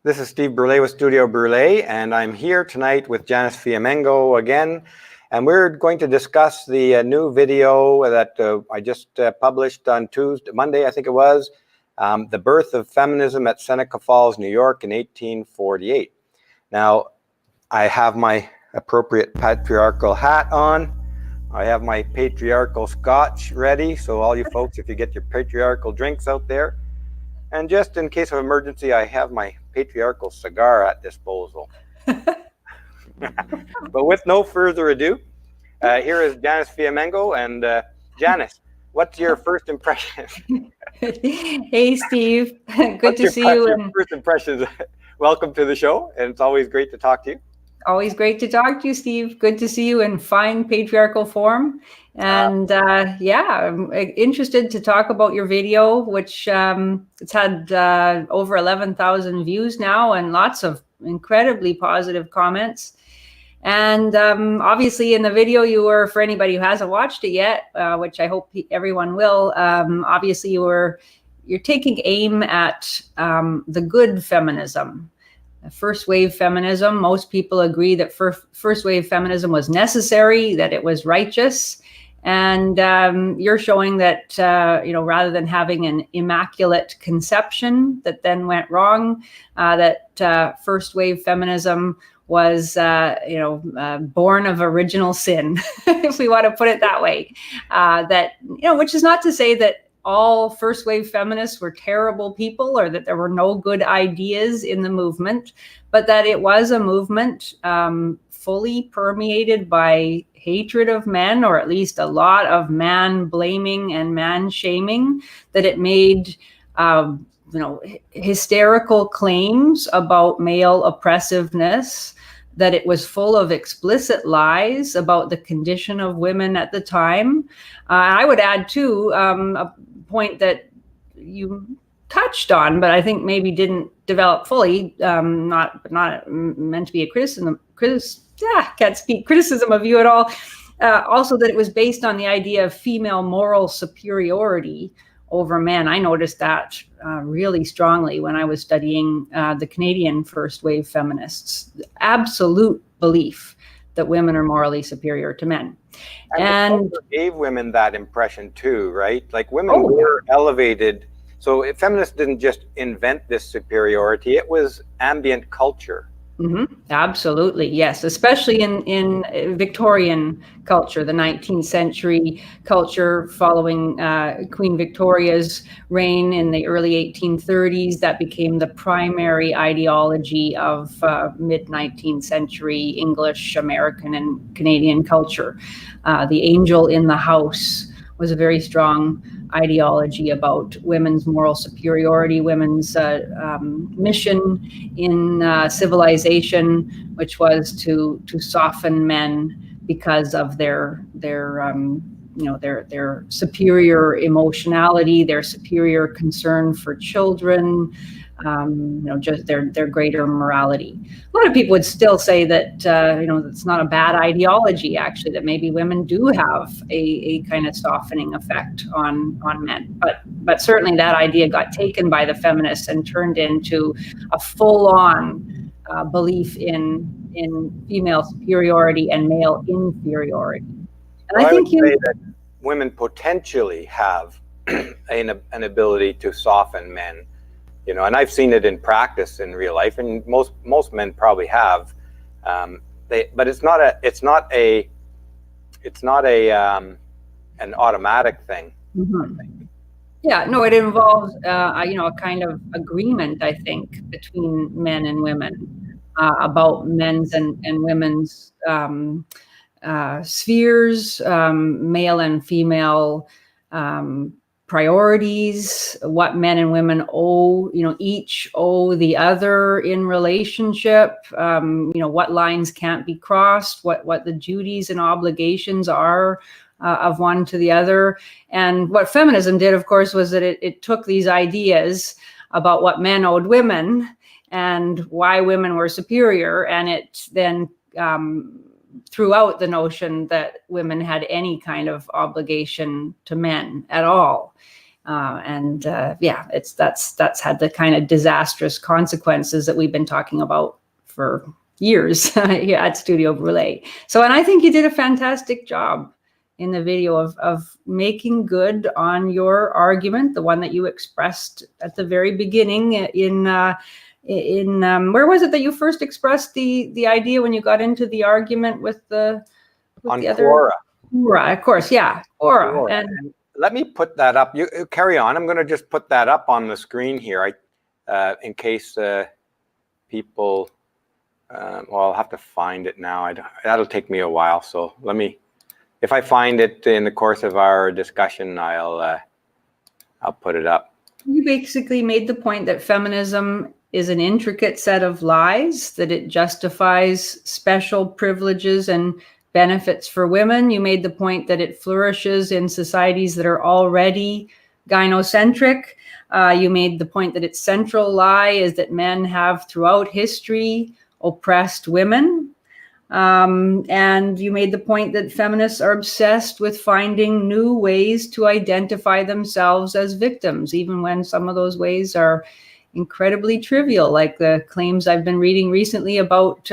This is Steve Burley with Studio Burley, and I'm here tonight with Janice Fiamengo again, and we're going to discuss the new video that I just published on Monday, I think it was, The Birth of Feminism at Seneca Falls, New York in 1848. Now, I have my appropriate patriarchal hat on. I have my patriarchal scotch ready, so all you folks, if you get your patriarchal drinks out there. And just in case of emergency, I have my patriarchal cigar at disposal. But with no further ado, here is Janice Fiamengo. And Janice, what's your first impression? Hey, Steve. Good to see you. Your first impressions. Welcome to the show, and it's always great to talk to you. Always great to talk to you, Steve. Good to see you in fine patriarchal form. And yeah, I'm interested to talk about your video, which it's had over 11,000 views now and lots of incredibly positive comments. And obviously in the video you were, for anybody who hasn't watched it yet, which I hope everyone will, obviously you're taking aim at the good feminism. First wave feminism. Most people agree that first wave feminism was necessary, that it was righteous. And you're showing that, rather than having an immaculate conception that then went wrong, that first wave feminism was, born of original sin, if we want to put it that way. Which is not to say that all first wave feminists were terrible people or that there were no good ideas in the movement, but that it was a movement fully permeated by hatred of men, or at least a lot of man blaming and man shaming, that it made hysterical claims about male oppressiveness, that it was full of explicit lies about the condition of women at the time. I would add too, a point that you touched on, but I think maybe didn't develop fully, not meant to be a criticism of you at all. Also that it was based on the idea of female moral superiority over men. I noticed that really strongly when I was studying the Canadian first wave feminists. Absolute belief that women are morally superior to men. And gave women that impression too, right? Like women were elevated. So feminists didn't just invent this superiority, it was ambient culture. Mm-hmm. Absolutely, yes. Especially in Victorian culture, the 19th century culture following Queen Victoria's reign in the early 1830s, that became the primary ideology of mid-19th century English, American, and Canadian culture. The angel in the house was a very strong ideology about women's moral superiority, women's mission in civilization, which was to soften men because of their superior emotionality, their superior concern for children, just their greater morality. A lot of people would still say that it's not a bad ideology, actually, that maybe women do have a kind of softening effect on men. But certainly that idea got taken by the feminists and turned into a full-on belief in female superiority and male inferiority. And I think say that women potentially have an ability to soften men. And I've seen it in practice in real life, and most men probably have. But it's not an automatic thing. Mm-hmm. Yeah, no, it involves a kind of agreement, I think, between men and women about men's and women's spheres, male and female priorities, what men and women owe, each owe the other in relationship, what lines can't be crossed, what the duties and obligations are of one to the other. And what feminism did, of course, was that it took these ideas about what men owed women and why women were superior, and it then threw out the notion that women had any kind of obligation to men at all. That's had the kind of disastrous consequences that we've been talking about for years here at Studio Brûlé. So, and I think you did a fantastic job in the video of making good on your argument, the one that you expressed at the very beginning in where was it that you first expressed the idea when you got into the argument with the On other Quora. Quora, of course, yeah, Quora. And let me put that up. You carry on. I'm going to just put that up on the screen here, in case people. Well, I'll have to find it now. That'll take me a while. So let me. If I find it in the course of our discussion, I'll put it up. You basically made the point that feminism is an intricate set of lies, that it justifies special privileges and benefits for women. You made the point that it flourishes in societies that are already gynocentric. You made the point that its central lie is that men have throughout history oppressed women. And you made the point that feminists are obsessed with finding new ways to identify themselves as victims, even when some of those ways are incredibly trivial, like the claims I've been reading recently about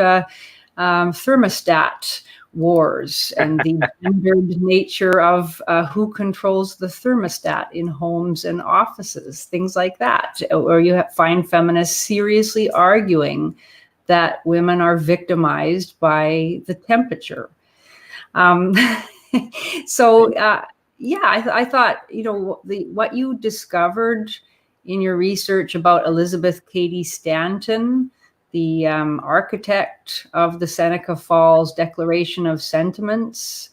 thermostat wars and the gendered nature of who controls the thermostat in homes and offices, things like that. Or you find feminists seriously arguing that women are victimized by the temperature. I thought, what you discovered in your research about Elizabeth Cady Stanton, the architect of the Seneca Falls Declaration of Sentiments,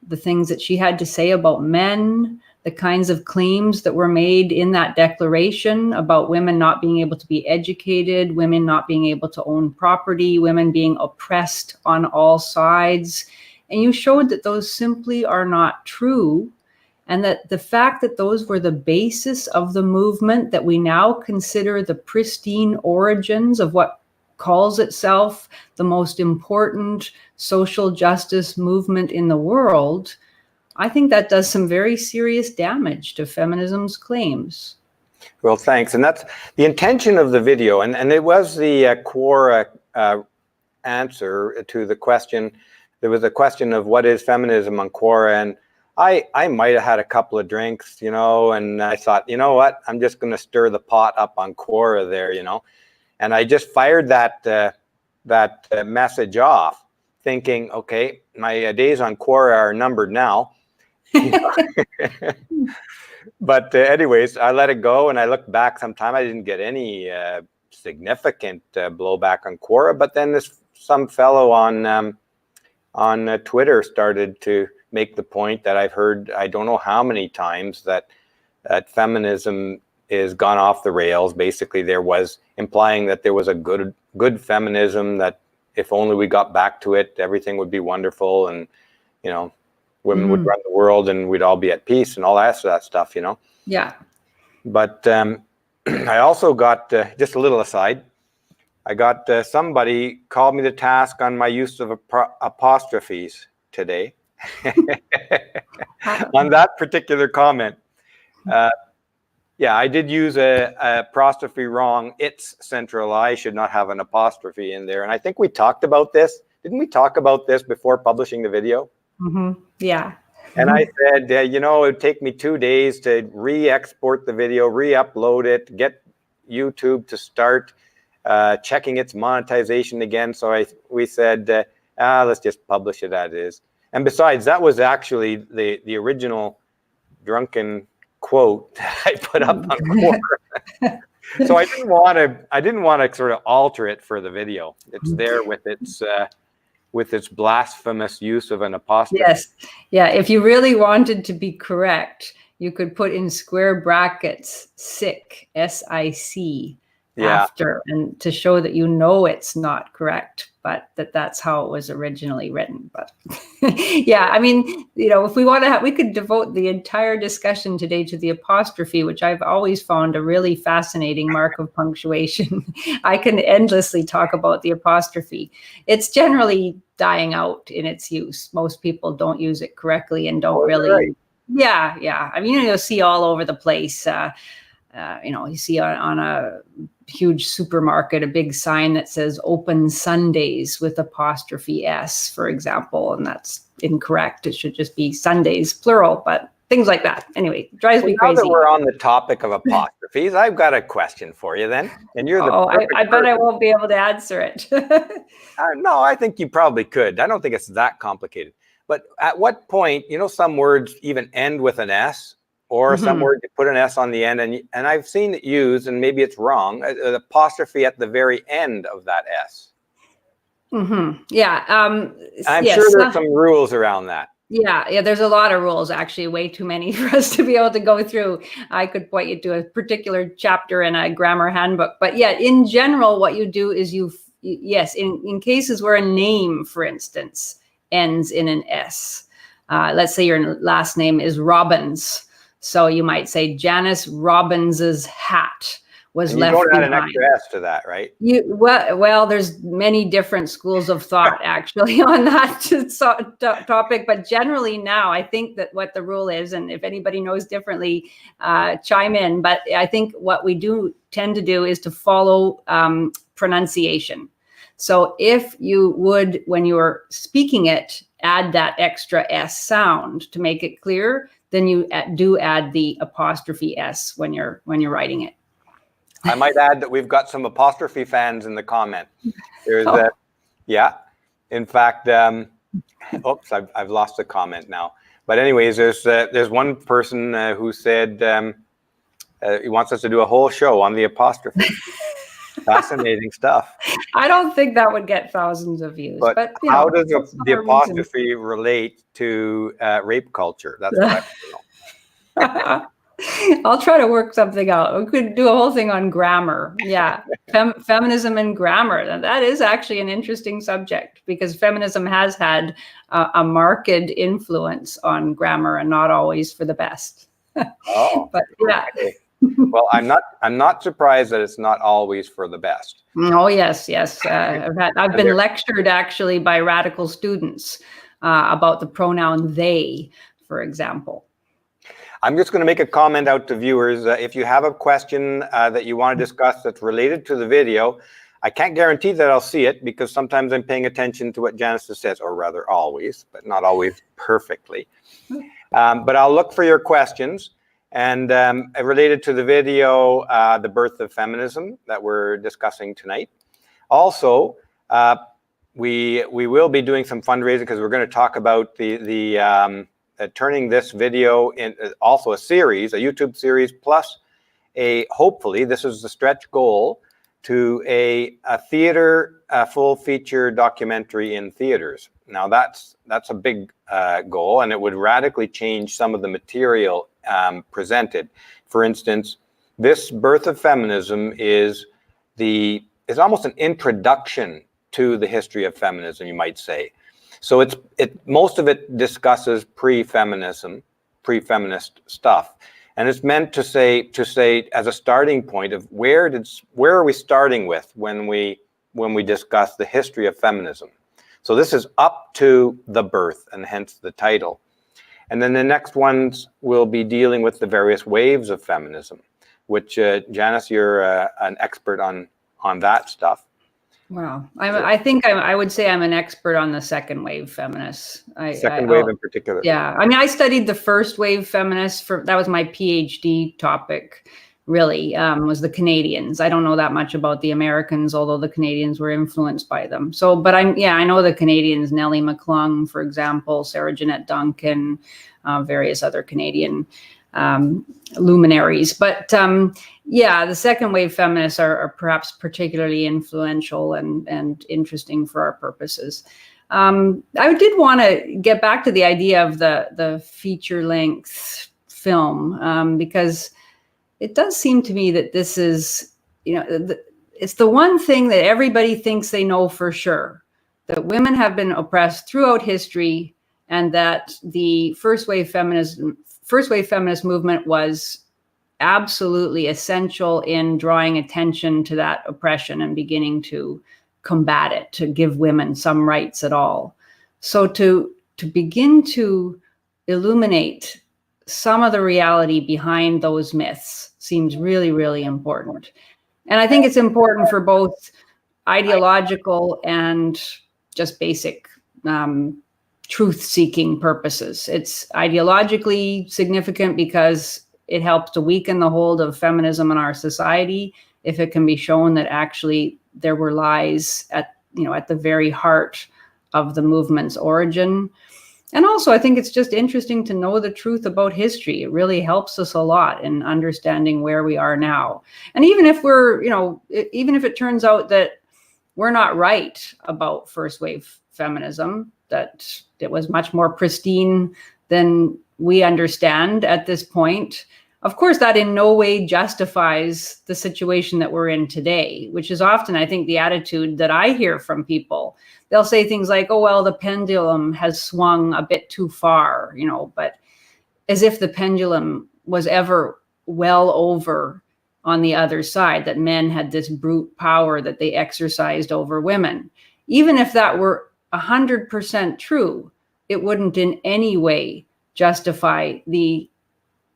the things that she had to say about men, the kinds of claims that were made in that declaration about women not being able to be educated, women not being able to own property, women being oppressed on all sides. And you showed that those simply are not true, and that the fact that those were the basis of the movement that we now consider the pristine origins of what calls itself the most important social justice movement in the world, I think that does some very serious damage to feminism's claims. Well, thanks. And that's the intention of the video. And it was the Quora answer to the question. There was a question of what is feminism on Quora. And I might have had a couple of drinks, and I thought, you know what, I'm just going to stir the pot up on Quora there, And I just fired that message off, thinking, okay, my days on Quora are numbered now. But anyways, I let it go, and I looked back sometime. I didn't get any significant blowback on Quora, but then some fellow on Twitter started to make the point that I've heard I don't know how many times, that feminism is gone off the rails. Basically, there was implying that there was a good feminism, that if only we got back to it, everything would be wonderful, and women would run the world and we'd all be at peace and all that stuff, Yeah. But I also got, just a little aside, I got somebody called me to task on my use of apostrophes today on that particular comment. Yeah, I did use a apostrophe wrong. It's central I should not have an apostrophe in there. And I think we talked about this. Didn't we talk about this before publishing the video? Mm-hmm. Yeah. And I said, it would take me 2 days to re-export the video, re-upload it, get YouTube to start checking its monetization again. So we said, let's just publish it as is. And besides, that was actually the original drunken quote that I put up on Quora. So I didn't want to sort of alter it for the video. It's there with its blasphemous use of an apostrophe. Yes. Yeah. If you really wanted to be correct, you could put in square brackets sick, SIC, after, and to show that it's not correct, but that's how it was originally written. But yeah, I mean, if we want to we could devote the entire discussion today to the apostrophe, which I've always found a really fascinating mark of punctuation. I can endlessly talk about the apostrophe. It's generally dying out in its use. Most people don't use it correctly and don't really Yeah. I mean, you'll see all over the place. You see on a huge supermarket a big sign that says "Open Sundays" with apostrophe S, for example, and that's incorrect. It should just be Sundays, plural, but things like that. Anyway, it drives me Now that crazy. we're on the topic of apostrophes, I've got a question for you then, and you're the perfect I bet person. I won't be able to answer it. No, I think you probably could. I don't think it's that complicated. But at what point, some words even end with an S, or some words you put an S on the end, and I've seen it used, and maybe it's wrong, an apostrophe at the very end of that S. Yeah. I'm yes, sure there's some rules around that. Yeah, there's a lot of rules, actually, way too many for us to be able to go through. I could point you to a particular chapter in a grammar handbook. But yeah, in general, what you do is in cases where a name, for instance, ends in an S. Let's say your last name is Robbins. So you might say Janice Robbins's hat was left behind. You don't add an extra S to that, right? Well, there's many different schools of thought actually on that topic, but generally now I think that what the rule is, and if anybody knows differently, chime in. But I think what we do tend to do is to follow pronunciation. So if you would, when you're speaking it, add that extra S sound to make it clear, then you do add the apostrophe S when you're writing it. I might add that we've got some apostrophe fans in the comment. There's yeah. In fact, oops, I've lost the comment now. But anyways, there's one person who said he wants us to do a whole show on the apostrophe. Fascinating stuff. I don't think that would get thousands of views. But how does the apostrophe relate to rape culture? That's what I want to know. I'll try to work something out. We could do a whole thing on grammar. Yeah, feminism and grammar. And that is actually an interesting subject because feminism has had a marked influence on grammar and not always for the best. Oh, but yeah. Okay. Well, I'm not surprised that it's not always for the best. Oh yes. I've been lectured actually by radical students about the pronoun they, for example. I'm just going to make a comment out to viewers. If you have a question that you want to discuss that's related to the video, I can't guarantee that I'll see it because sometimes I'm paying attention to what Janice says, or rather always, but not always perfectly. But I'll look for your questions. And related to the video, the birth of feminism that we're discussing tonight. Also, we will be doing some fundraising because we're going to talk about the turning this video in also a series, a YouTube series, plus hopefully, this is the stretch goal, to a theater full feature documentary in theaters. Now that's a big goal, and it would radically change some of the material presented. For instance, this birth of feminism is almost an introduction to the history of feminism, you might say. So most of it discusses pre-feminist stuff, and it's meant to say as a starting point of where are we starting with when we discuss the history of feminism. So this is up to the birth, and hence the title. And then the next ones will be dealing with the various waves of feminism, which Janice, you're an expert on that stuff. Wow. I would say I'm an expert on the second wave feminists. Second wave in particular. Yeah. I mean, I studied the first wave feminists that was my PhD topic, really, was the Canadians. I don't know that much about the Americans, although the Canadians were influenced by them. So, but I know the Canadians, Nellie McClung, for example, Sarah Jeanette Duncan, various other Canadian luminaries. But the second wave feminists are perhaps particularly influential and interesting for our purposes. I did want to get back to the idea of the feature length film because it does seem to me that this is, it's the one thing that everybody thinks they know for sure, that women have been oppressed throughout history, and that the first wave feminist movement was absolutely essential in drawing attention to that oppression and beginning to combat it, to give women some rights at all. So to begin to illuminate some of the reality behind those myths seems really, really important. And I think it's important for both ideological and just basic truth-seeking purposes. It's ideologically significant because it helps to weaken the hold of feminism in our society if it can be shown that actually there were lies at the very heart of the movement's origin. And also, I think it's just interesting to know the truth about history. It really helps us a lot in understanding where we are now. And even if even if it turns out that we're not right about first wave feminism, that it was much more pristine than we understand at this point, of course, that in no way justifies the situation that we're in today, which is often, I think, the attitude that I hear from people. They'll say things like, oh, well, the pendulum has swung a bit too far, but as if the pendulum was ever well over on the other side, that men had this brute power that they exercised over women. Even if that were 100% true, it wouldn't in any way justify the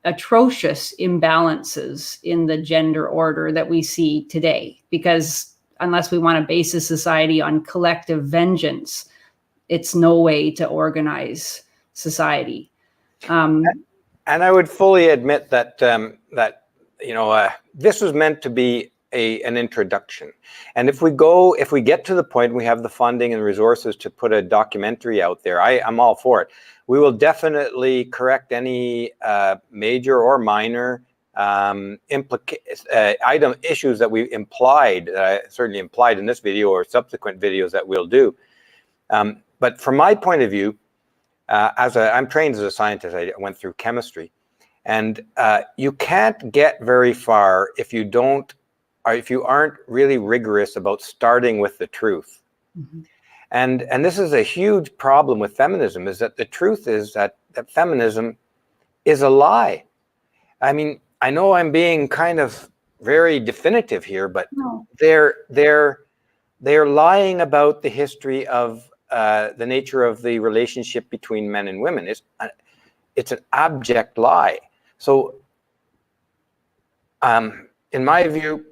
atrocious imbalances in the gender order that we see today. Because unless we want to base a society on collective vengeance, it's no way to organize society. And I would fully admit that this was meant to be an introduction. And if we get to the point we have the funding and resources to put a documentary out there, I'm all for it. We will definitely correct any major or minor issues that we certainly implied in this video or subsequent videos that we'll do. But from my point of view, I'm trained as a scientist. I went through chemistry, and you can't get very far if you aren't really rigorous about starting with the truth. Mm-hmm. And this is a huge problem with feminism, is that the truth is that feminism is a lie. I mean, I know I'm being kind of very definitive here, but no. They're lying about the history of the nature of the relationship between men and women. It's an abject lie. So, in my view,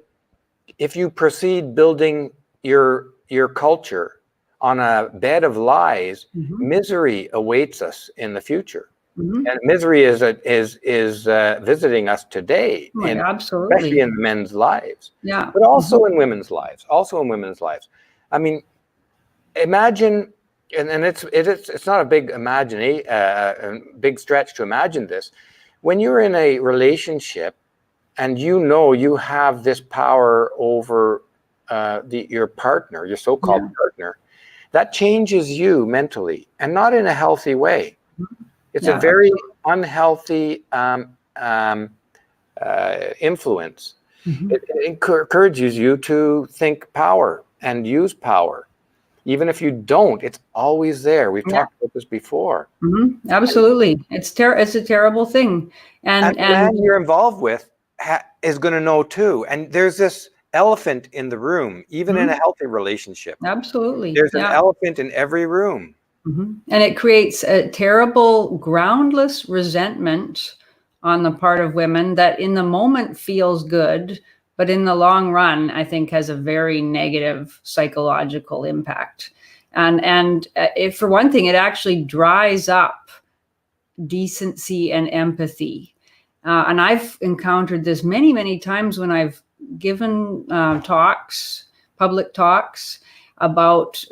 if you proceed building your culture on a bed of lies, mm-hmm. misery awaits us in the future, mm-hmm. and misery is visiting us today, absolutely, especially in men's lives, yeah, but also mm-hmm. in women's lives. I mean, imagine, and it's not a big stretch to imagine this. When you're in a relationship and you have this power over your partner, your so-called partner, that changes you mentally, and not in a healthy way. It's a very unhealthy influence. Mm-hmm. It encourages you to think power and use power. Even if you don't, it's always there. We've talked about this before. Mm-hmm. Absolutely. It's a terrible thing. And the man you're involved with is going to know too. And there's this elephant in the room, even mm-hmm. in a healthy relationship. Absolutely. There's an elephant in every room. Mm-hmm. And it creates a terrible, groundless resentment on the part of women that in the moment feels good, but in the long run, I think has a very negative psychological impact. And if, for one thing, it actually dries up decency and empathy. And I've encountered this many, many times when I've given public talks about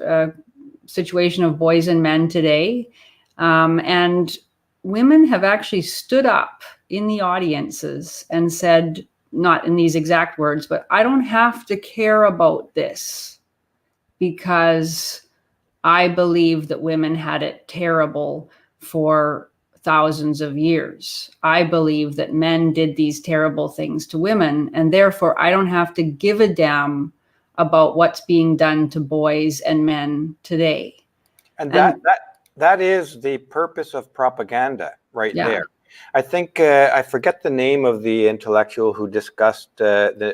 situation of boys and men today. And women have actually stood up in the audiences and said, not in these exact words, but I don't have to care about this because I believe that women had it terrible for thousands of years. I believe that men did these terrible things to women, and therefore I don't have to give a damn about what's being done to boys and men today. And that is the purpose of propaganda right there. I think, I forget the name of the intellectual who discussed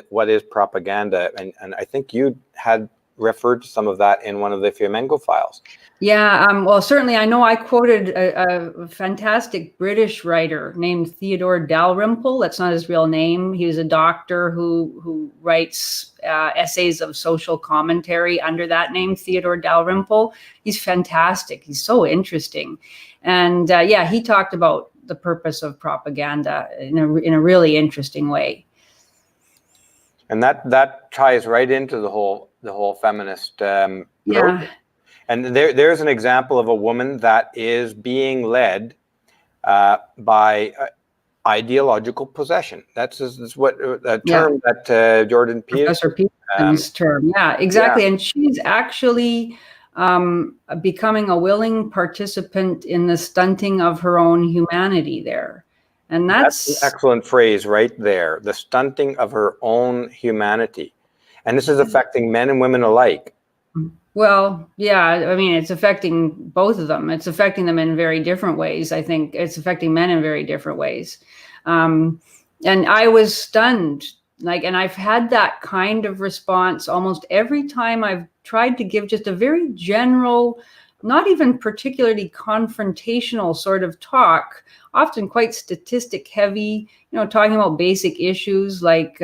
what is propaganda, and I think you had referred to some of that in one of the Fiamengo files. Yeah, well, certainly I know I quoted a fantastic British writer named Theodore Dalrymple. That's not his real name. He was a doctor who writes essays of social commentary under that name, Theodore Dalrymple. He's fantastic. He's so interesting. And yeah, he talked about the purpose of propaganda in a really interesting way. And that ties right into the whole feminist yeah. And there's an example of a woman that is being led by ideological possession. That's what a term that Jordan Peterson. Professor Peterson's term. Yeah, exactly. Yeah. And she's actually becoming a willing participant in the stunting of her own humanity there. And that's an excellent phrase right there, the stunting of her own humanity. And this is affecting men and women alike. Well, yeah, I mean, it's affecting both of them. It's affecting them in very different ways. I think it's affecting men in very different ways. And I was stunned, and I've had that kind of response almost every time I've tried to give just a very general, not even particularly confrontational sort of talk, often quite statistic heavy, talking about basic issues like,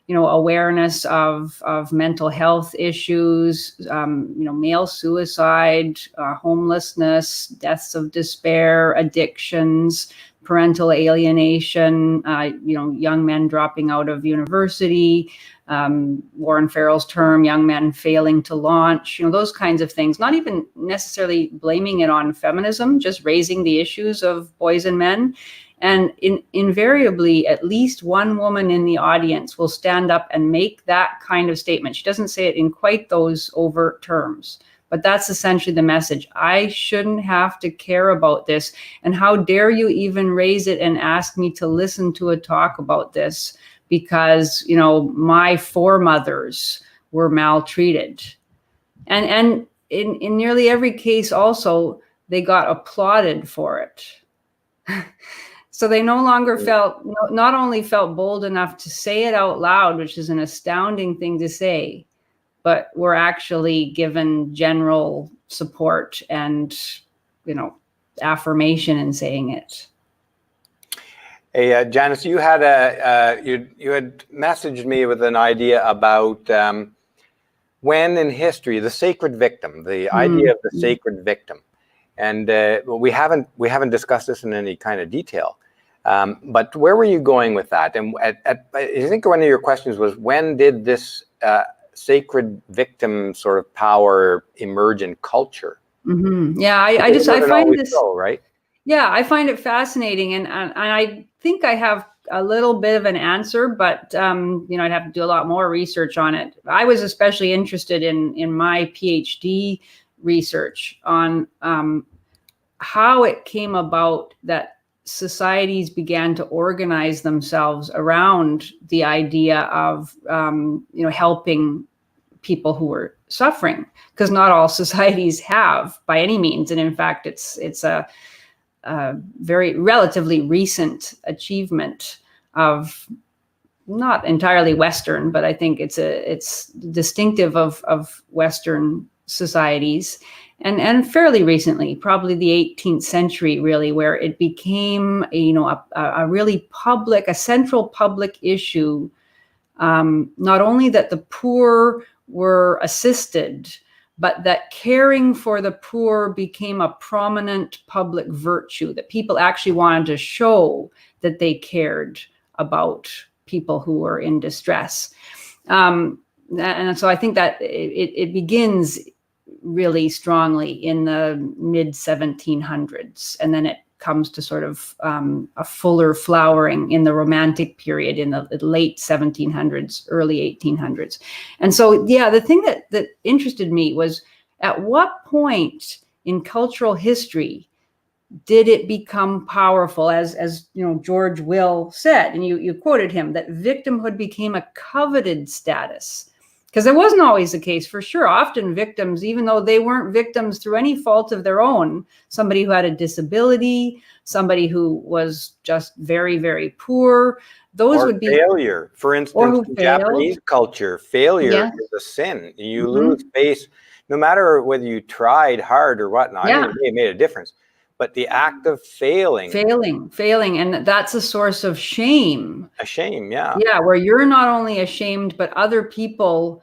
awareness of mental health issues, male suicide, homelessness, deaths of despair, addictions, parental alienation, young men dropping out of university, Warren Farrell's term, young men failing to launch, those kinds of things, not even necessarily blaming it on feminism, just raising the issues of boys and men. And invariably, at least one woman in the audience will stand up and make that kind of statement. She doesn't say it in quite those overt terms, but that's essentially the message. I shouldn't have to care about this. And how dare you even raise it and ask me to listen to a talk about this because, my foremothers were maltreated. And in nearly every case also, they got applauded for it. So they no longer not only felt bold enough to say it out loud, which is an astounding thing to say, but were actually given general support and, affirmation in saying it. Hey, Janice, you had you had messaged me with an idea about when in history the sacred victim, the idea of the sacred victim, and we haven't discussed this in any kind of detail. But where were you going with that? And I think one of your questions was, when did this sacred victim sort of power emerge in culture? Mm-hmm. Yeah, I find this so, right? Yeah, I find it fascinating, and I think I have a little bit of an answer, but I'd have to do a lot more research on it. I was especially interested in my PhD research on how it came about that societies began to organize themselves around the idea of helping people who were suffering, because not all societies have by any means, and in fact it's a very relatively recent achievement of not entirely Western, but I think it's distinctive of Western societies. And fairly recently, probably the 18th century, really, where it became a really public, a central public issue. Not only that the poor were assisted, but that caring for the poor became a prominent public virtue, that people actually wanted to show that they cared about people who were in distress. And so I think that it begins really strongly in the mid 1700s, and then it comes to sort of a fuller flowering in the Romantic period in the late 1700s, early 1800s. And so, yeah, the thing that interested me was, at what point in cultural history did it become powerful, as George Will said, and you quoted him, that victimhood became a coveted status. Because it wasn't always the case, for sure. Often victims, even though they weren't victims through any fault of their own, somebody who had a disability, somebody who was just very, very poor, those Or would be, failure. For or instance, who in failed. Japanese culture, failure Yes. is a sin. You Hmm. lose face, no matter whether you tried hard or whatnot. I Yeah. mean, it made a difference. But the act of failing, Failing. And that's a source of shame. a shame, yeah. Yeah, where you're not only ashamed, but other people,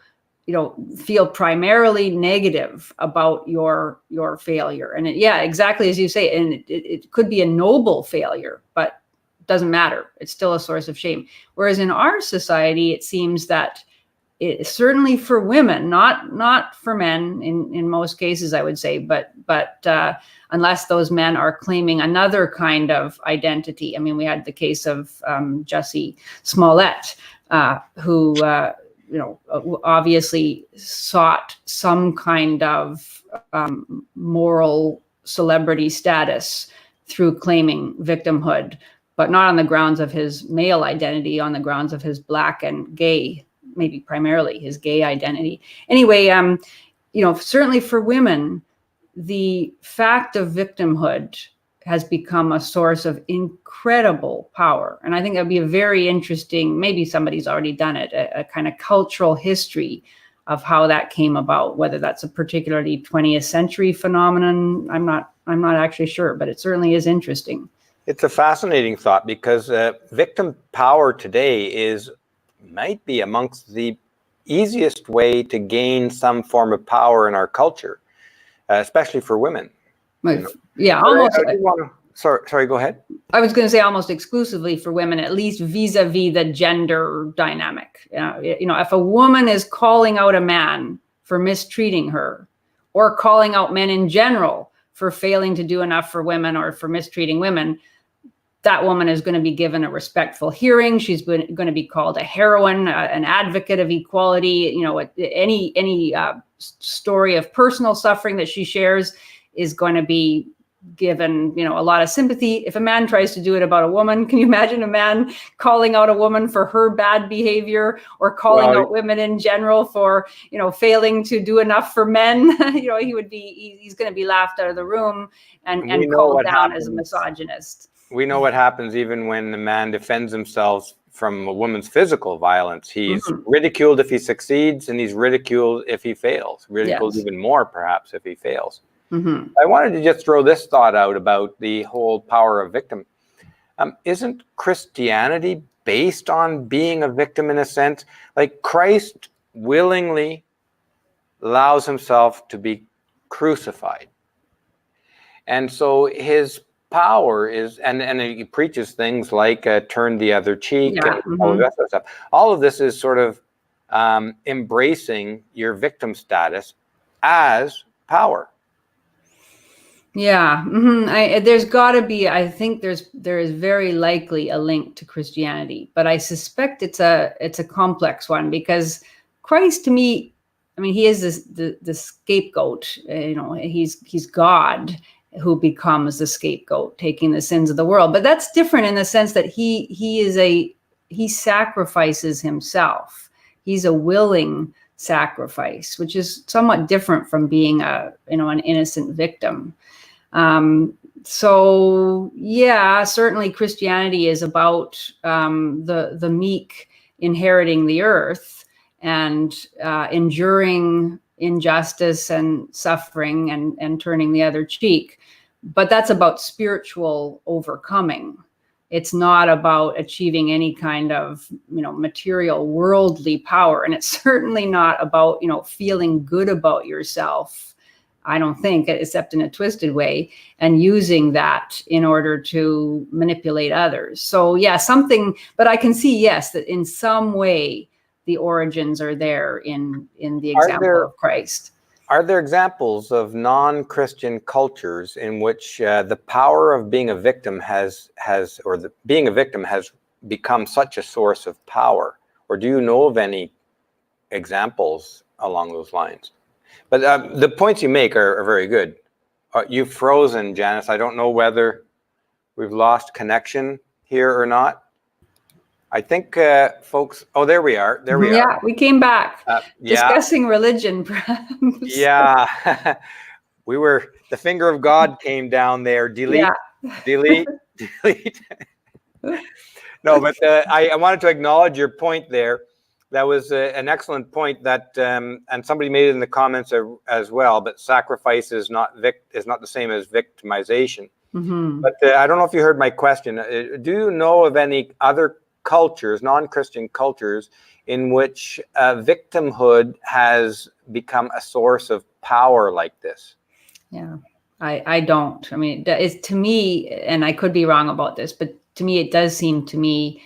feel primarily negative about your failure. And yeah, exactly as you say, and it could be a noble failure, but it doesn't matter. It's still a source of shame. Whereas in our society, it seems that certainly for women, not for men in most cases, I would say, but unless those men are claiming another kind of identity. I mean, we had the case of Jussie Smollett, who obviously sought some kind of moral celebrity status through claiming victimhood, but not on the grounds of his male identity, on the grounds of his Black and gay, maybe primarily his gay identity. Anyway, certainly for women, the fact of victimhood has become a source of incredible power. And I think that'd be a very interesting, maybe somebody's already done it, a kind of cultural history of how that came about, whether that's a particularly 20th century phenomenon. I'm not actually sure, but it certainly is interesting. It's a fascinating thought because victim power today might be amongst the easiest way to gain some form of power in our culture, especially for women. Yeah, but almost. I do want to. Sorry, go ahead. I was going to say almost exclusively for women, at least vis-a-vis the gender dynamic. If a woman is calling out a man for mistreating her, or calling out men in general for failing to do enough for women or for mistreating women, that woman is going to be given a respectful hearing. She's going to be called a heroine, an advocate of equality. Any story of personal suffering that she shares is going to be given, a lot of sympathy. If a man tries to do it about a woman, can you imagine a man calling out a woman for her bad behavior, or calling out women in general for, failing to do enough for men? He's going to be laughed out of the room and called down as a misogynist. We know what happens even when the man defends himself from a woman's physical violence. He's ridiculed if he succeeds, and he's ridiculed if he fails. Ridiculed even more, perhaps, if he fails. I wanted to just throw this thought out about the whole power of victim. Isn't Christianity based on being a victim in a sense? Like Christ willingly allows himself to be crucified. And so his power is, and he preaches things like turn the other cheek, and all of that sort of stuff. All of this is sort of embracing your victim status as power. Yeah, there's got to be. I think there is very likely a link to Christianity, but I suspect it's a complex one, because Christ, to me, I mean, he is the scapegoat. He's God who becomes the scapegoat, taking the sins of the world. But that's different in the sense that he sacrifices himself. He's a willing sacrifice, which is somewhat different from being an innocent victim. So yeah, certainly Christianity is about the meek inheriting the earth and enduring injustice and suffering and turning the other cheek. But that's about spiritual overcoming. It's not about achieving any kind of, material worldly power. And it's certainly not about, feeling good about yourself, I don't think, except in a twisted way, and using that in order to manipulate others. So yeah, but I can see, yes, that in some way the origins are there in the example of Christ. Are there examples of non-Christian cultures in which the power of being a victim has become such a source of power? Or do you know of any examples along those lines? But the points you make are very good. You've frozen, Janice. I don't know whether we've lost connection here or not. I think, folks, oh, there we are. There we are. Yeah, we came back. Yeah. Discussing religion, perhaps. Yeah. The finger of God came down there. Delete, delete, delete. No, but I wanted to acknowledge your point there. That was an excellent point that, and somebody made it in the comments as well, but sacrifice is not the same as victimization. Mm-hmm. But I don't know if you heard my question. Do you know of any other cultures, non-Christian cultures, in which victimhood has become a source of power like this? Yeah, I don't. I mean, it's, to me, and I could be wrong about this, but to me, it does seem to me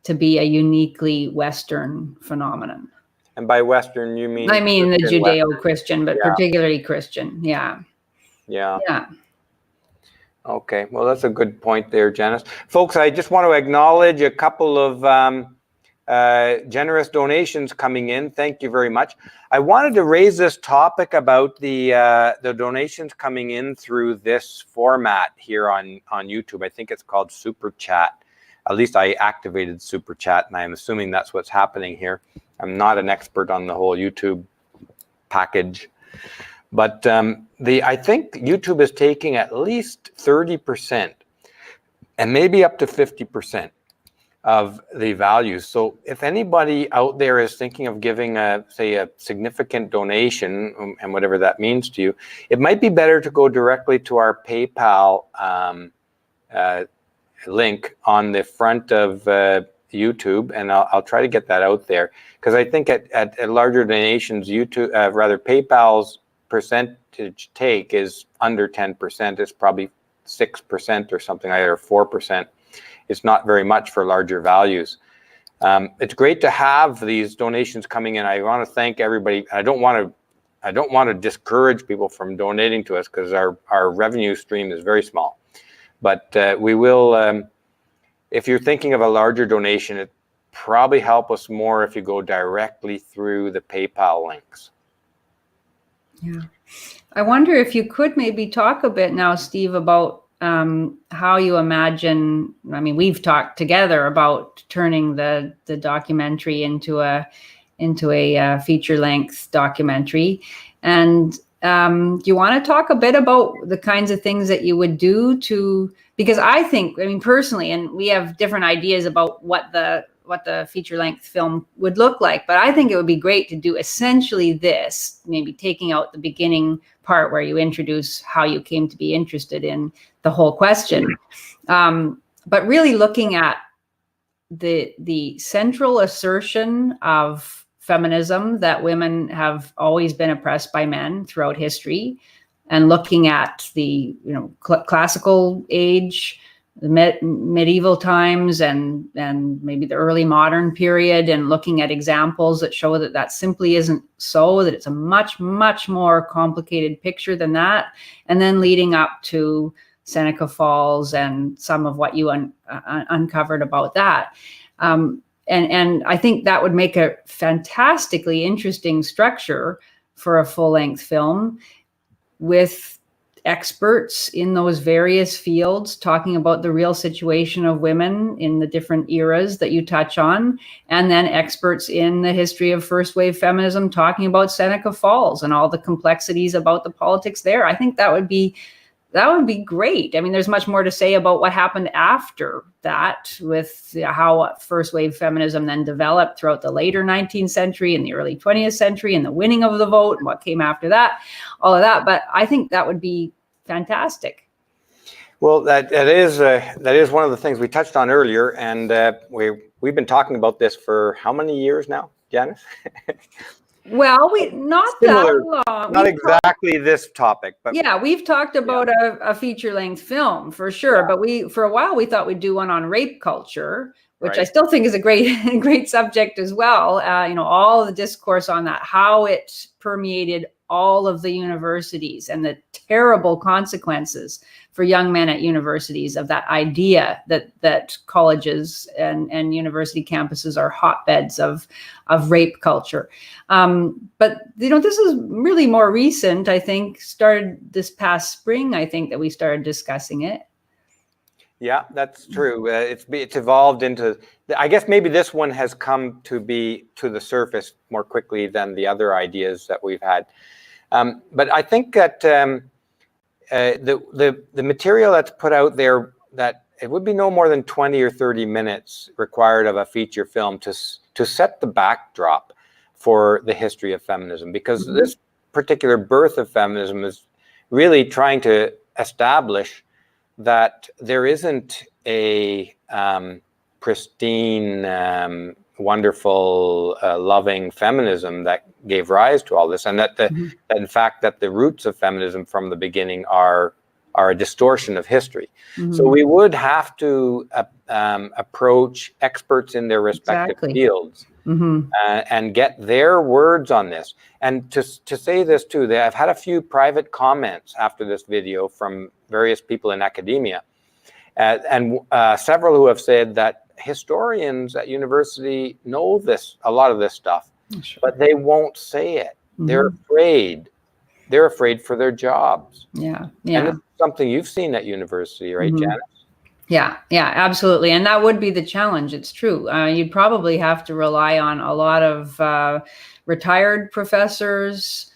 to be a uniquely Western phenomenon. And by Western, you mean? I mean the Judeo-Christian, but Yeah. particularly Christian. Yeah. Yeah. Yeah. Okay, well, that's a good point there, Janice. Folks, I just want to acknowledge a couple of generous donations coming in. Thank you very much. I wanted to raise this topic about the donations coming in through this format here on YouTube. I think it's called Super Chat. At least I activated Super Chat, and I'm assuming that's what's happening here. I'm not an expert on the whole YouTube package. But I think YouTube is taking at least 30% and maybe up to 50% of the values. So if anybody out there is thinking of giving say a significant donation, and whatever that means to you, it might be better to go directly to our PayPal link on the front of YouTube, and I'll try to get that out there, because I think at larger donations, PayPal's percentage take is under 10%. It's probably 6% or something like that, or 4%. It's not very much for larger values. It's great to have these donations coming in. I want to thank everybody. I don't want to discourage people from donating to us, because our revenue stream is very small. But we will, if you're thinking of a larger donation, it probably help us more if you go directly through the PayPal links. Yeah. I wonder if you could maybe talk a bit now, Steve, about how you imagine, I mean, we've talked together about turning the documentary into a feature-length documentary. And do you want to talk a bit about the kinds of things that you would do because I think, I mean, personally, and we have different ideas about what the feature-length film would look like, but I think it would be great to do essentially this, maybe taking out the beginning part where you introduce how you came to be interested in the whole question, but really looking at the central assertion of feminism, that women have always been oppressed by men throughout history, and looking at the classical age, the medieval times, and maybe the early modern period, and looking at examples that show that simply isn't so, that it's a much, much more complicated picture than that. And then leading up to Seneca Falls and some of what you uncovered about that. And I think that would make a fantastically interesting structure for a full-length film, with experts in those various fields talking about the real situation of women in the different eras that you touch on, and then experts in the history of first wave feminism talking about Seneca Falls and all the complexities about the politics there. I think that would be great. I mean, there's much more to say about what happened after that, with how first wave feminism then developed throughout the later 19th century and the early 20th century, and the winning of the vote and what came after that, all of that. But I think that would be fantastic. Well, that is one of the things we touched on earlier, and we've been talking about this for how many years now, Janice? Well, not that long. Not exactly this topic, but yeah, we've talked about a feature-length film for sure. Yeah. But for a while we thought we'd do one on rape culture, which right. I still think is a great subject as well. All the discourse on that, how it permeated all of the universities, and the terrible consequences for young men at universities of that idea that colleges and university campuses are hotbeds of rape culture. But this is really more recent. I think started this past spring. I think that we started discussing it. Yeah, that's true. It's evolved into. I guess maybe this one has come to be to the surface more quickly than the other ideas that we've had. But I think that the material that's put out there, that it would be no more than 20 or 30 minutes required of a feature film to set the backdrop for the history of feminism, because this particular birth of feminism is really trying to establish that there isn't a pristine, wonderful, loving feminism that gave rise to all this, and that that in fact that the roots of feminism from the beginning are a distortion of history. So we would have to approach experts in their respective fields and get their words on this. And to say this too, I've had a few private comments after this video from various people in academia, and several who have said that historians at university know a lot of this stuff, but they won't say it. They're afraid. They're afraid for their jobs. Yeah. And it's something you've seen at university, right, Janice? Yeah, absolutely. And that would be the challenge. It's true. You'd probably have to rely on a lot of retired professors,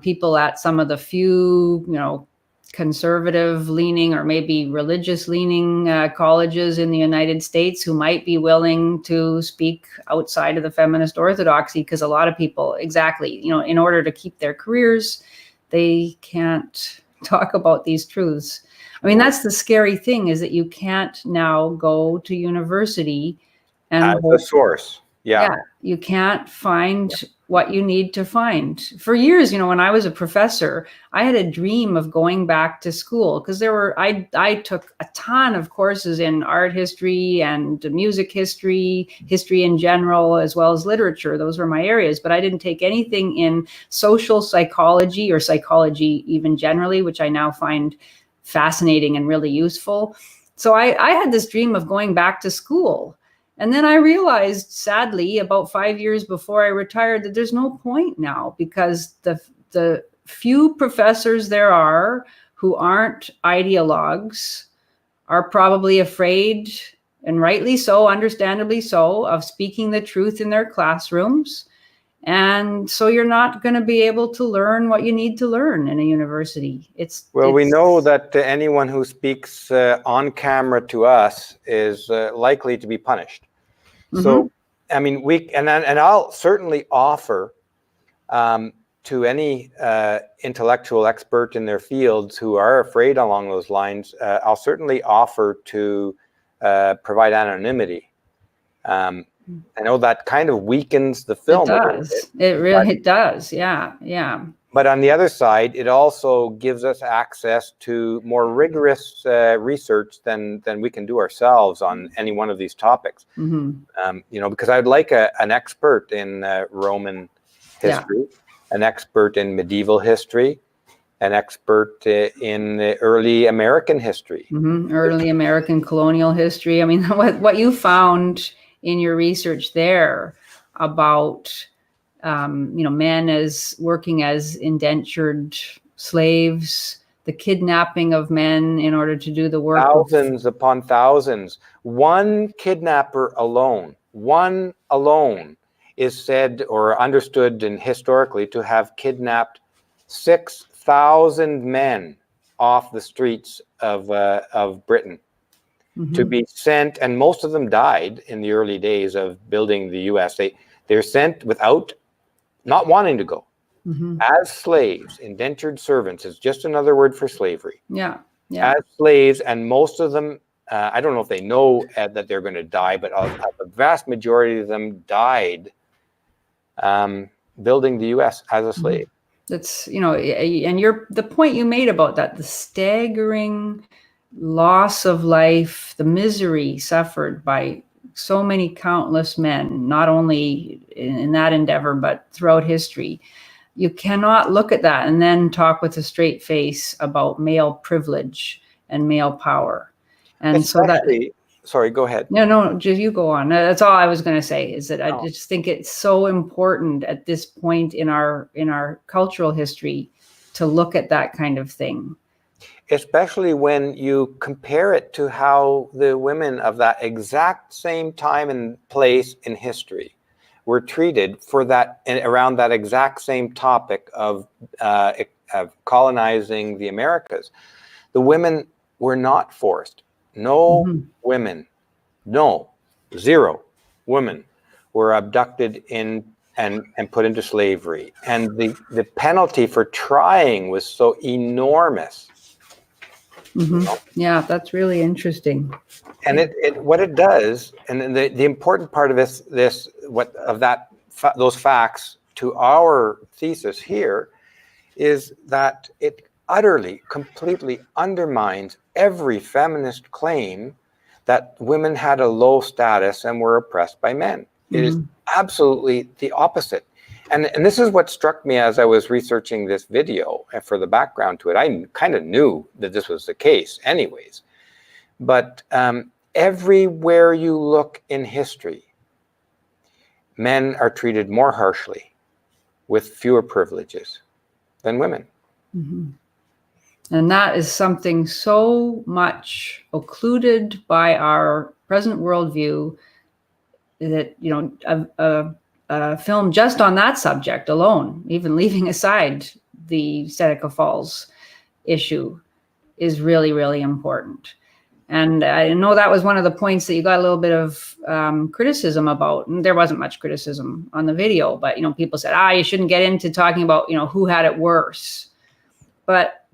people at some of the few, conservative leaning or maybe religious leaning colleges in the United States who might be willing to speak outside of the feminist orthodoxy, because a lot of people, in order to keep their careers, they can't talk about these truths. I mean, that's the scary thing, is that you can't now go to university and as a source. Yeah, you can't find what you need to find. For years, when I was a professor, I had a dream of going back to school, because I took a ton of courses in art history and music history in general, as well as literature. Those were my areas, but I didn't take anything in social psychology or psychology even generally, which I now find fascinating and really useful. So I had this dream of going back to school. And then I realized, sadly, about 5 years before I retired, that there's no point now, because the few professors there are who aren't ideologues are probably afraid, and rightly so, understandably so, of speaking the truth in their classrooms. And so you're not going to be able to learn what you need to learn in a university. We know that anyone who speaks on camera to us is likely to be punished. So, I mean, I'll certainly offer to any intellectual expert in their fields who are afraid along those lines, I'll certainly offer to provide anonymity. I know that kind of weakens the film. It does. It does. Yeah. But on the other side, it also gives us access to more rigorous research than we can do ourselves on any one of these topics. Because I'd like an expert in Roman history, an expert in medieval history, an expert in the early American history. Early American colonial history. I mean, what you found in your research there about men as working as indentured slaves, the kidnapping of men in order to do the work. Thousands upon thousands. One kidnapper alone is said or understood historically to have kidnapped 6,000 men off the streets of Britain. To be sent, and most of them died in the early days of building the U.S. They're sent without not wanting to go, as slaves. Indentured servants is just another word for slavery. As slaves, and most of them, I don't know if they know that they're going to die, but the vast majority of them died building the U.S. as a slave. That's, and the point you made about that, the staggering loss of life, the misery suffered by so many countless men, not only in that endeavor, but throughout history. You cannot look at that and then talk with a straight face about male privilege and male power. And especially, sorry, go ahead. No, just you go on. That's all I was going to say, is that I just think it's so important at this point in our cultural history to look at that kind of thing. especially when you compare it to how the women of that exact same time and place in history were treated for that, around that exact same topic of colonizing the Americas. The women were not forced. No women, no, zero women were abducted and put into slavery. And the penalty for trying was so enormous. Yeah, that's really interesting. And what it does, and the important part of those facts to our thesis here is that it utterly, completely undermines every feminist claim that women had a low status and were oppressed by men. It is absolutely the opposite. And this is what struck me as I was researching this video for the background to it. I kind of knew that this was the case anyways. But everywhere you look in history, men are treated more harshly with fewer privileges than women. And that is something so much occluded by our present worldview that, you know, a film just on that subject alone, even leaving aside the Seneca Falls issue, is really, really important. And I know that was one of the points that you got a little bit of criticism about. And there wasn't much criticism on the video, but, you know, people said, you shouldn't get into talking about, you know, who had it worse. But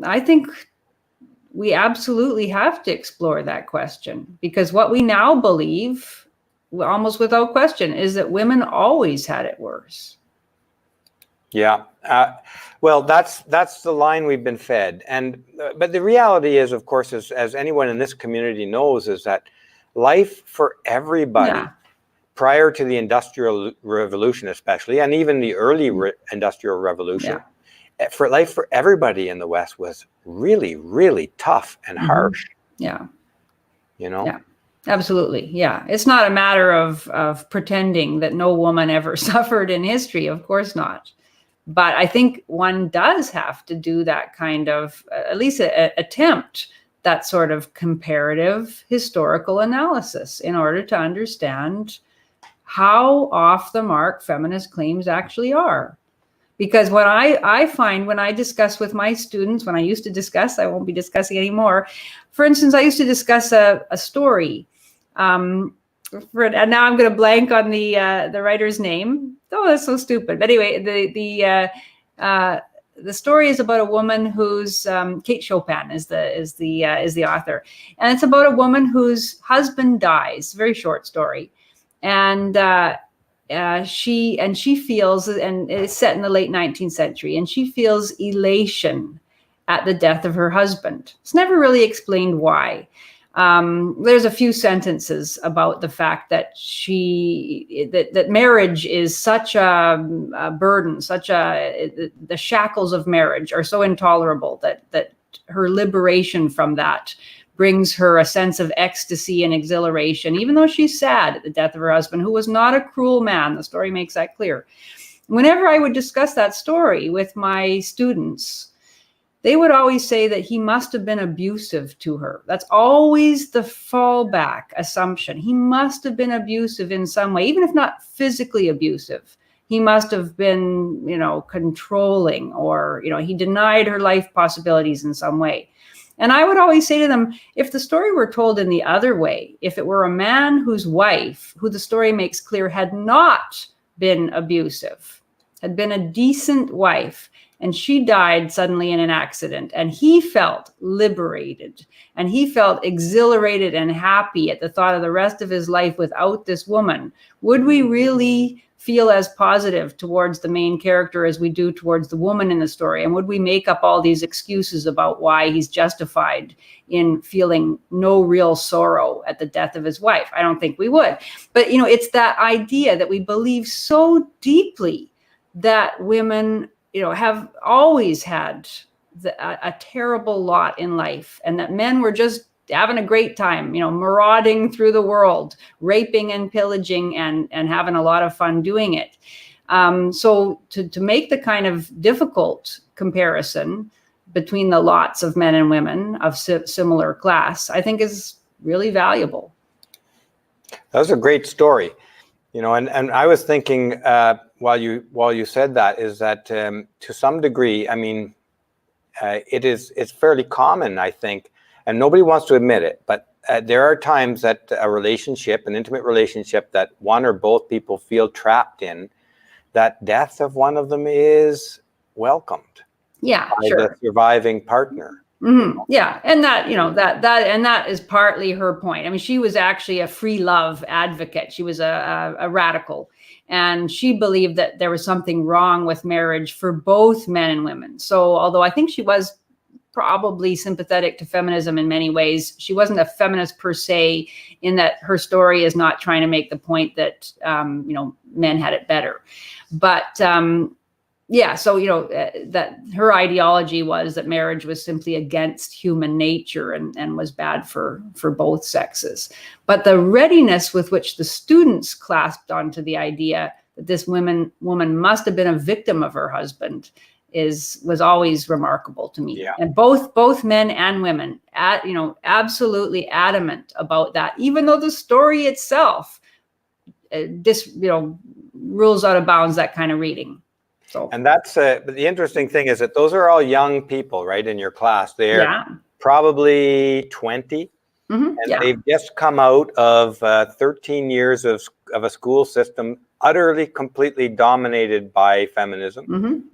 I think we absolutely have to explore that question, because what we now believe, almost without question, is that women always had it worse. Yeah. Well, that's the line we've been fed. And but the reality is, of course, as anyone in this community knows, is that life for everybody prior to the Industrial Revolution, especially, and even the early Industrial Revolution, for life for everybody in the West was really, really tough and harsh. Yeah. You know? Yeah. Absolutely. Yeah. It's not a matter of pretending that no woman ever suffered in history. Of course not. But I think one does have to do that kind of, at least attempt that sort of comparative historical analysis in order to understand how off the mark feminist claims actually are. Because what I find when I discuss with my students, when I used to discuss, I won't be discussing anymore. For instance, I used to discuss a story. And now I'm going to blank on the writer's name. Oh, that's so stupid. But anyway, the story is about a woman who's Kate Chopin is the author, and it's about a woman whose husband dies. Very short story, and she feels, and it's set in the late 19th century, and she feels elation at the death of her husband. It's never really explained why. There's a few sentences about the fact that that marriage is such a burden, the shackles of marriage are so intolerable that her liberation from that brings her a sense of ecstasy and exhilaration, even though she's sad at the death of her husband, who was not a cruel man. The story makes that clear. Whenever I would discuss that story with my students, they would always say that he must have been abusive to her. That's always the fallback assumption. He must have been abusive in some way, even if not physically abusive. He must have been, controlling, or, he denied her life possibilities in some way. And I would always say to them, if the story were told in the other way, if it were a man whose wife, who the story makes clear had not been abusive, had been a decent wife, and she died suddenly in an accident, and he felt liberated, and he felt exhilarated and happy at the thought of the rest of his life without this woman, would we really feel as positive towards the main character as we do towards the woman in the story? And would we make up all these excuses about why he's justified in feeling no real sorrow at the death of his wife? I don't think we would. But, it's that idea that we believe so deeply that women have always had a terrible lot in life, and that men were just having a great time, marauding through the world, raping and pillaging and having a lot of fun doing it. So to make the kind of difficult comparison between the lots of men and women of similar class, I think is really valuable. That was a great story, you know, and I was thinking while you said that, is that to some degree, I mean, it's fairly common, I think, and nobody wants to admit it, but there are times that a relationship, an intimate relationship that one or both people feel trapped in, that death of one of them is welcomed. Yeah, by the surviving partner. Mm-hmm. Yeah, and that, you know, that is partly her point. I mean, she was actually a free love advocate. She was a radical, and she believed that there was something wrong with marriage for both men and women. So, although I think she was probably sympathetic to feminism in many ways, she wasn't a feminist per se, in that her story is not trying to make the point that you know, men had it better, but yeah, so, you know, that her ideology was that marriage was simply against human nature and was bad for both sexes. But the readiness with which the students clasped onto the idea that this woman must have been a victim of her husband was always remarkable to me. Yeah. And both men and women, you know, absolutely adamant about that, even though the story itself, you know, rules out of bounds that kind of reading. So. And that's but the interesting thing is that those are all young people, right, in your class. They're probably 20, and they've just come out of 13 years of a school system utterly, completely dominated by feminism,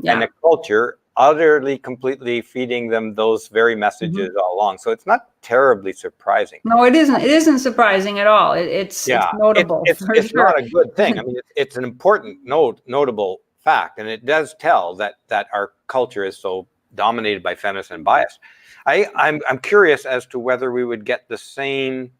and a culture utterly, completely feeding them those very messages all along. So it's not terribly surprising. No, it isn't. It isn't surprising at all. It's notable. It's not a good thing. I mean, it's an important notable fact, and it does tell that our culture is so dominated by feminists and bias. I'm curious as to whether we would get the same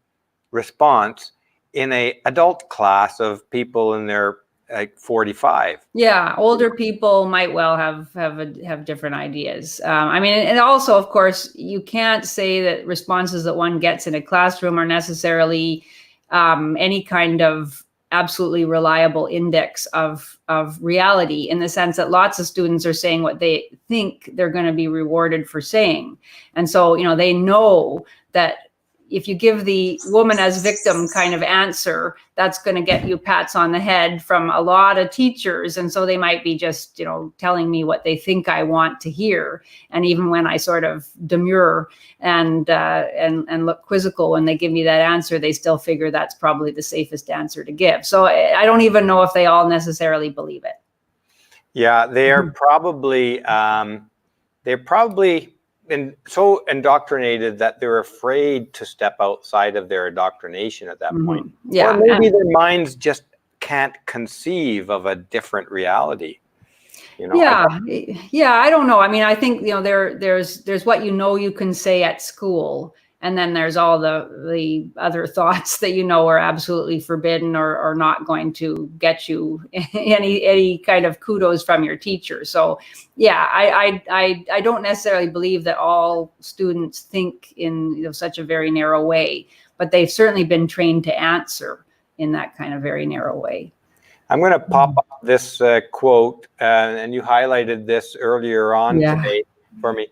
response in a adult class of people in their like 45. Yeah, older people might well have different ideas. I mean, and also, of course, you can't say that responses that one gets in a classroom are necessarily any kind of absolutely reliable index of reality, in the sense that lots of students are saying what they think they're going to be rewarded for saying. And so, you know, they know that if you give the woman as victim kind of answer, that's going to get you pats on the head from a lot of teachers. And so they might be just, you know, telling me what they think I want to hear. And even when I sort of demur and look quizzical when they give me that answer, they still figure that's probably the safest answer to give. So I don't even know if they all necessarily believe it. Yeah, they are probably and so indoctrinated that they're afraid to step outside of their indoctrination at that point. Yeah, or maybe their minds just can't conceive of a different reality. You know, I don't know. I mean, I think, you know, there's what, you know, you can say at school, and then there's all the other thoughts that, you know, are absolutely forbidden or not going to get you any kind of kudos from your teacher. So yeah, I don't necessarily believe that all students think in, you know, such a very narrow way, but they've certainly been trained to answer in that kind of very narrow way. I'm going to pop up this quote, and you highlighted this earlier on today for me.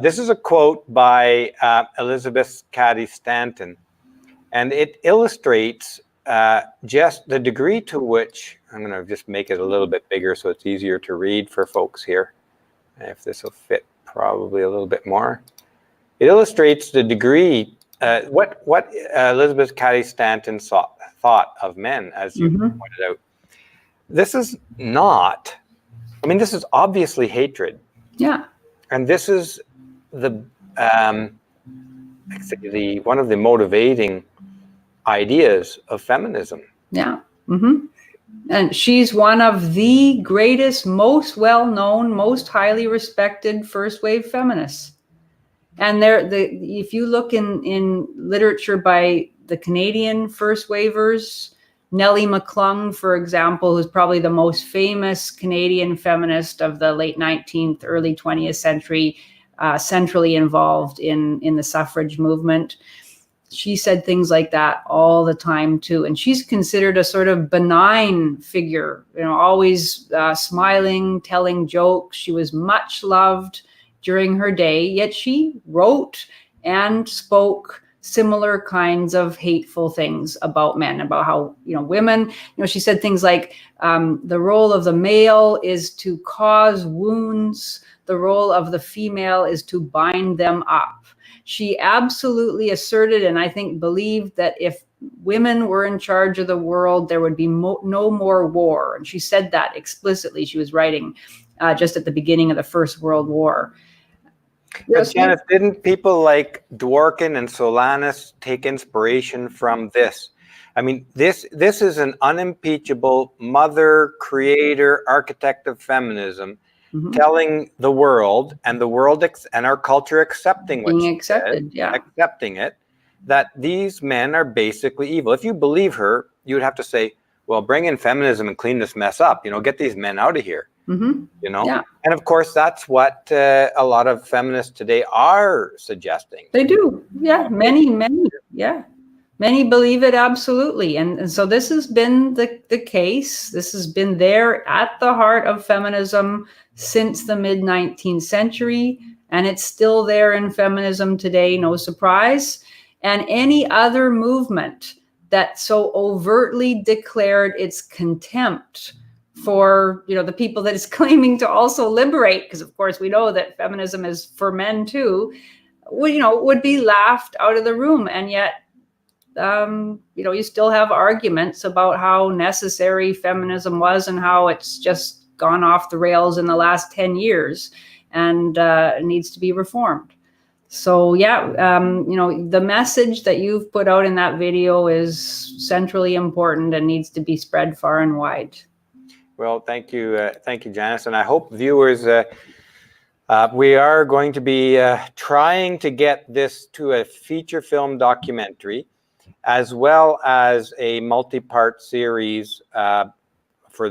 This is a quote by Elizabeth Cady Stanton, and it illustrates just the degree to which, I'm going to just make it a little bit bigger so it's easier to read for folks here. If this will fit probably a little bit more. It illustrates the degree, what Elizabeth Cady Stanton thought of men, as you pointed out. This is not, I mean, this is obviously hatred. Yeah. And this is the one of the motivating ideas of feminism. Yeah. And she's one of the greatest, most well-known, most highly respected first wave feminists. And if you look in literature by the Canadian first wavers, Nellie McClung, for example, who's probably the most famous Canadian feminist of the late 19th, early 20th century, centrally involved in the suffrage movement. She said things like that all the time too. And she's considered a sort of benign figure, you know, always smiling, telling jokes. She was much loved during her day, yet she wrote and spoke similar kinds of hateful things about men, about how, women, she said things like, the role of the male is to cause wounds. The role of the female is to bind them up. She absolutely asserted, and I think believed, that if women were in charge of the world, there would be no more war. And she said that explicitly. She was writing just at the beginning of the First World War. But Janice, didn't people like Dworkin and Solanus take inspiration from this? I mean, this is an unimpeachable mother, creator, architect of feminism, telling the world, and the world and our culture accepting what she said, accepting it, that these men are basically evil. If you believe her, you would have to say, well, bring in feminism and clean this mess up. Get these men out of here. And of course, that's what a lot of feminists today are suggesting. They do. Yeah, many. Yeah, many believe it, absolutely. And so this has been the case. This has been there at the heart of feminism since the mid-19th century, and it's still there in feminism today, no surprise. And any other movement that so overtly declared its contempt for, the people that it's claiming to also liberate, because of course we know that feminism is for men too, would be laughed out of the room. And yet, you still have arguments about how necessary feminism was and how it's just gone off the rails in the last 10 years and needs to be reformed. So the message that you've put out in that video is centrally important and needs to be spread far and wide. Well, thank you, Janice, and I hope viewers. We are going to be trying to get this to a feature film documentary, as well as a multi-part series for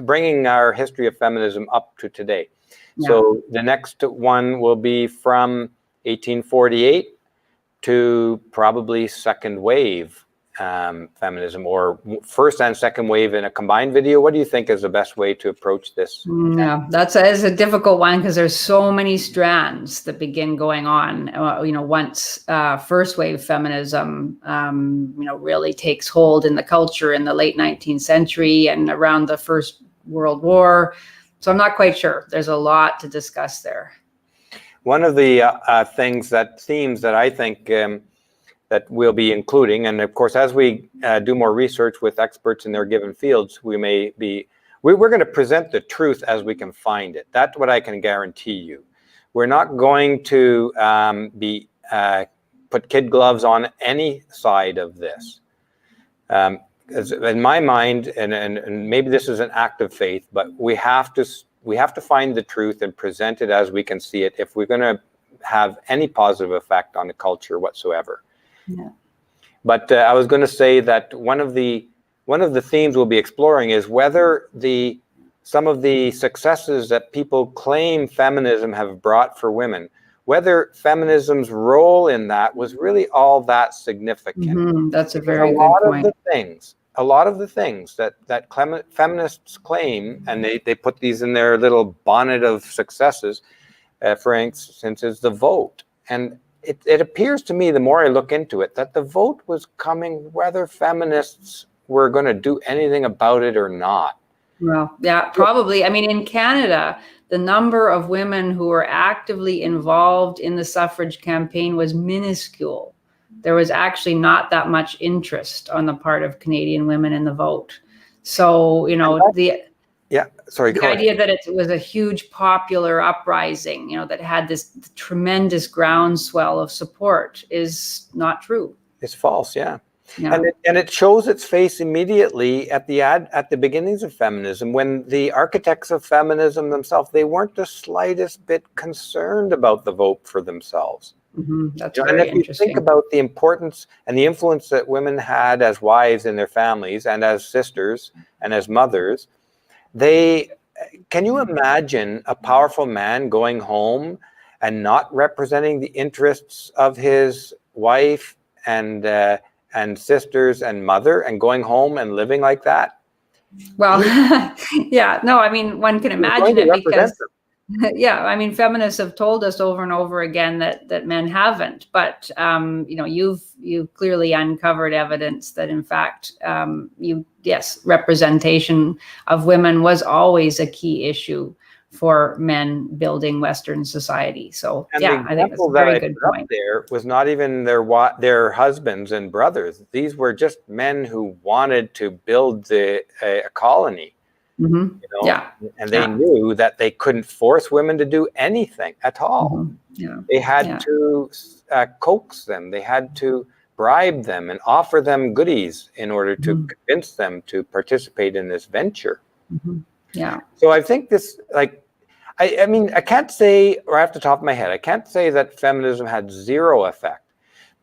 bringing our history of feminism up to today. Yeah. So the next one will be from 1848 to probably second wave feminism, or first and second wave in a combined video. What do you think is the best way to approach this? Yeah, that's a difficult one, because there's so many strands that begin going on. Once first wave feminism, really takes hold in the culture in the late 19th century and around the First World War. So I'm not quite sure. There's a lot to discuss there. One of the themes that I think that we'll be including, and of course, as we do more research with experts in their given fields, we're going to present the truth as we can find it. That's what I can guarantee you. We're not going to put kid gloves on any side of this. In my mind, and maybe this is an act of faith, but we have to find the truth and present it as we can see it if we're going to have any positive effect on the culture whatsoever. Yeah. But I was going to say that one of the themes we'll be exploring is whether some of the successes that people claim feminism have brought for women, whether feminism's role in that was really all that significant. That's a very good point. A lot of the things that feminists claim, and they put these in their little bonnet of successes, for instance, is the vote. And it appears to me, the more I look into it, that the vote was coming whether feminists were going to do anything about it or not. Well, yeah, probably. I mean, in Canada, the number of women who were actively involved in the suffrage campaign was minuscule. There was actually not that much interest on the part of Canadian women in the vote. So, the idea that it was a huge popular uprising, that had this tremendous groundswell of support is not true. It's false, yeah. And it shows its face immediately at the beginnings of feminism, when the architects of feminism themselves, they weren't the slightest bit concerned about the vote for themselves. That's very interesting. And if you think about the importance and the influence that women had as wives in their families and as sisters and as mothers, can you imagine a powerful man going home and not representing the interests of his wife and sisters and mother, and going home and living like that? Well, yeah, no, I mean, one can imagine it because Yeah, I mean, feminists have told us over and over again that men haven't, but you know, you've clearly uncovered evidence that, in fact, yes, representation of women was always a key issue for men building Western society. So And the yeah, I think that's example a that very I good put up point. there was not even their husbands and brothers. These were just men who wanted to build a colony, Hmm. you know, Yeah, and they yeah, knew that they couldn't force women to do anything at all. yeah, They had yeah, to coax them. They had to bribe them and offer them goodies in order to hmm, convince them to participate in this venture. hmm, yeah, So I think this, like, I mean, I can't say right off the top of my head, I can't say that feminism had zero effect.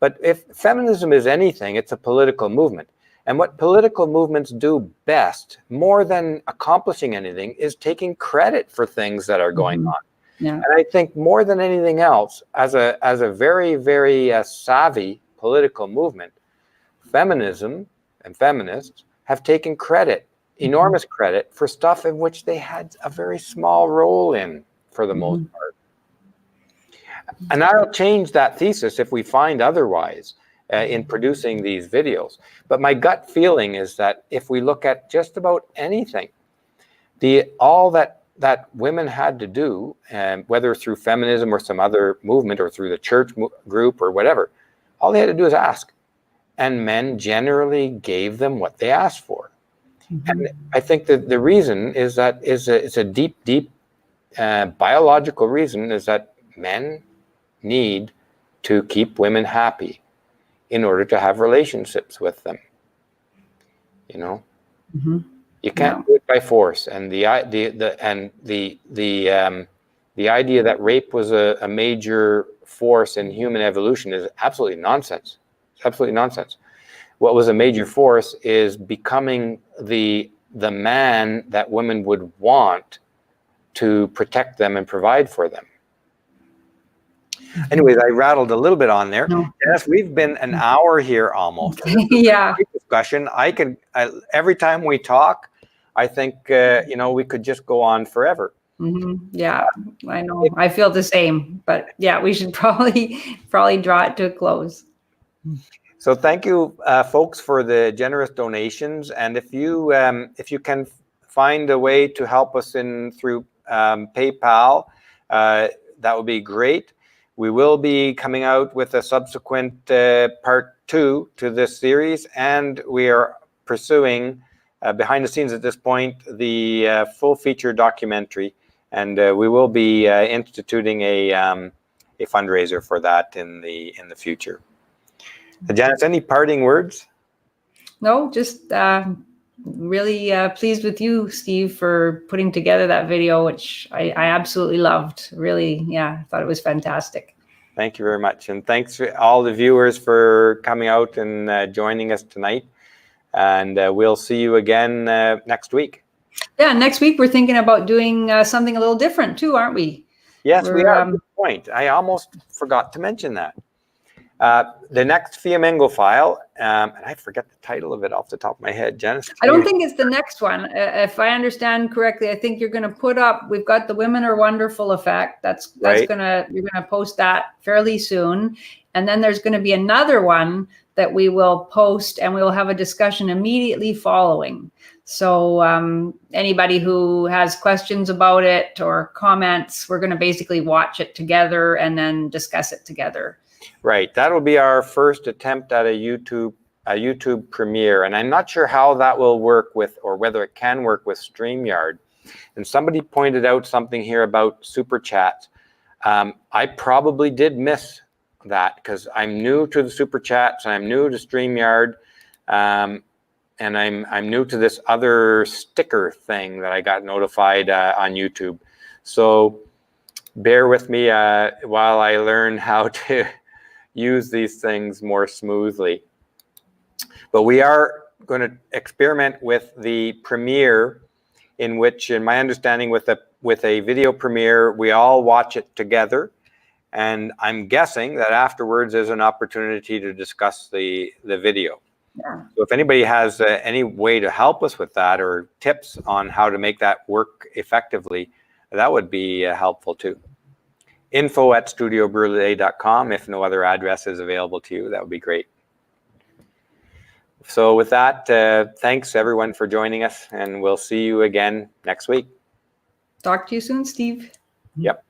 But if feminism is anything, it's a political movement. And what political movements do best, more than accomplishing anything, is taking credit for things that are going hmm, on. yeah, And I think more than anything else, as a very, very savvy political movement, feminism and feminists have taken credit, enormous credit, for stuff in which they had a very small role in, for the most hmm, part. And I'll change that thesis if we find otherwise in producing these videos. But my gut feeling is that if we look at just about anything, all that women had to do, whether through feminism or some other movement or through the church group or whatever, all they had to do is ask. And men generally gave them what they asked for. hmm, And I think that the reason is that it's a deep, deep biological reason, is that men need to keep women happy in order to have relationships with them. You know, hmm, you yeah, can't do it by force. And the idea that rape was a major force in human evolution is absolutely nonsense. It's absolutely nonsense. What was a major force is becoming the man that women would want to protect them and provide for them. Anyways, I rattled a little bit on there. no, Yes, we've been an hour here almost. And this has been a yeah. great discussion. Every time we talk, I think you know, we could just go on forever. Yeah, I know. I feel the same, but yeah, we should probably draw it to a close. So thank you, folks, for the generous donations. And if you can find a way to help us in through PayPal, that would be great. We will be coming out with a subsequent part 2 to this series, and we are pursuing behind the scenes at this point the full feature documentary, and we will be instituting a fundraiser for that in the future. Janice, any parting words? No, just really pleased with you, Steve, for putting together that video, which I absolutely loved. Really, yeah, I thought it was fantastic. Thank you very much. And thanks to all the viewers for coming out and joining us tonight. And we'll see you again next week. Yeah, next week we're thinking about doing something a little different too, aren't we? Yes, we are. Good point. I almost forgot to mention that. The next Fiamengo file, and I forget the title of it off the top of my head. Janice? I don't think it's the next one. If I understand correctly, I think you're going to put up, we've got the Women Are Wonderful effect. That's Right. you're going to post that fairly soon. And then there's going to be another one that we will post, and we will have a discussion immediately following. So anybody who has questions about it or comments, we're going to basically watch it together and then discuss it together. Right. That'll be our first attempt at a YouTube premiere, and I'm not sure how that will work with, or whether it can work with StreamYard. And somebody pointed out something here about super chats. I probably did miss that because I'm new to the super chats and I'm new to StreamYard, and I'm new to this other sticker thing that I got notified on YouTube. So bear with me while I learn how to use these things more smoothly. But we are going to experiment with the premiere, in which, in my understanding, with a video premiere, we all watch it together, and I'm guessing that afterwards there's an opportunity to discuss the video. Yeah. So if anybody has any way to help us with that, or tips on how to make that work effectively, that would be helpful too. info@studiobrule.com if no other address is available to you. That would be great. So with that, thanks everyone for joining us, and we'll see you again next week. Talk to you soon, Steve. Yep.